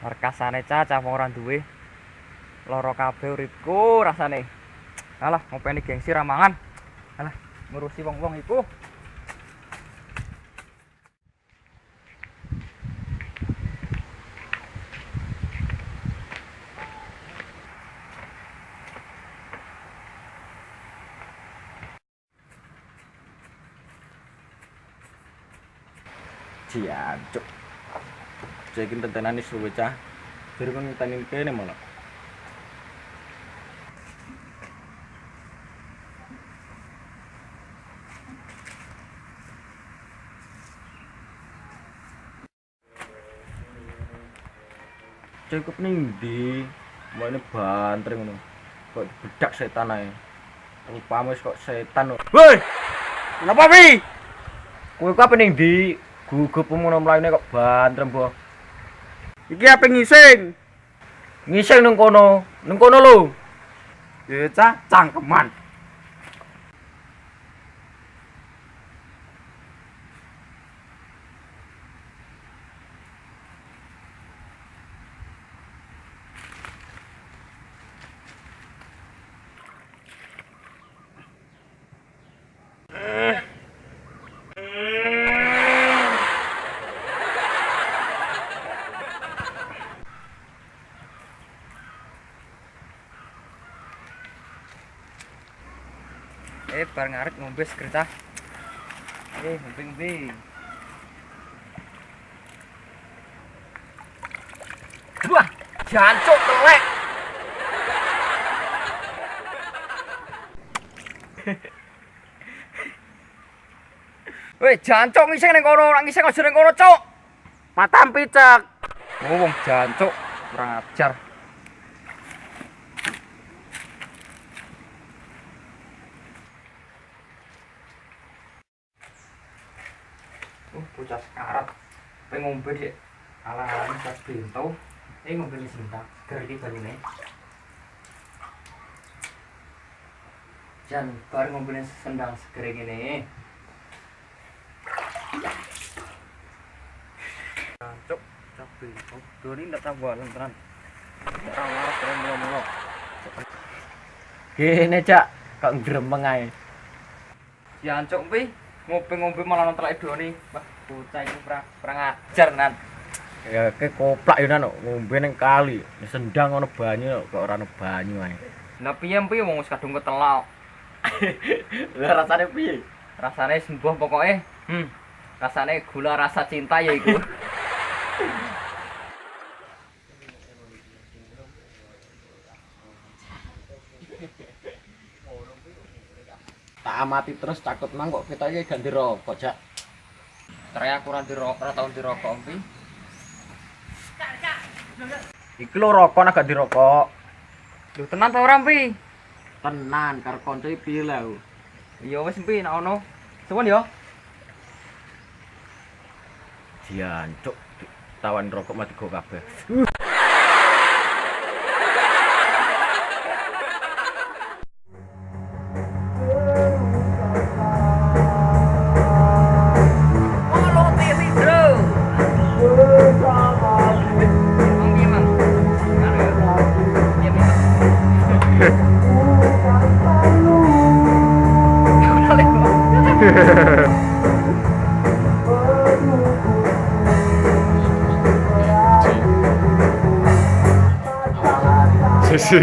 Rekasane cacah wong ora duwe. Lara kabeh uripku rasane. Alah, ngopeni gengsi ra mangan. Alah, ngurusi wong-wong iku. Jancuk. Cek iki tentenane suwe cah. Jare kon ngenteni kene malah. Cukup ning ndi? Mbokne bantring ngono. Kok bedak setan ae. Rupane wis kok setan. Woi! Kenapa, Pi? Kowe ku apa ning ndi? Gugup ngono mlaine kok bantrem, Boh. Iki ape ngising? Ngising nang kono. Nang kono lho. Ya cah cangkeman. Bar ngarep ngombe sekreta. Ngombe. Wah, jancuk telek. Weh, jancuk ngising ning kono, ora ngising aja ning kono, Cuk. Matam picek. Oh, wong jancuk, kurang ajar. Bocah sekarat. Pengen ngombe sik. Ala-ala sak bento. Ngombe ni sinta. Ger iki barine. Jan bar ngombe sendang seger ngene. Cuk, sak bento. Doni ndak tambahan tenan. Ora marah keren mulu-mulu. Kene, Cak. Kok gremeng ae. Jancuk pi. Ngombe malah nontelake doni. Wah, bocah iki kurang ajar tenan. Ya ke koplak yo nang ngombe ning kali. Sendang ono banyu kok ora ono banyu ae. Lah piye wong wis kadung ketelok. Lah rasane piye? Rasane sembuh pokoke. Rasane gula rasa cinta ya iku. Tak amati terus takut nang kok ketoke ganti rokok, Jak. Tere aku ora tau dirokok, Pi. Iki lho rokok nak gak dirokok. Lho tenan ta ora, Pi? Tenan karo kanca iki piye lho. Ya wis, Pi, nek ono. Suwun ya. Jancuk tawan rokok mati go kabeh. Sesi.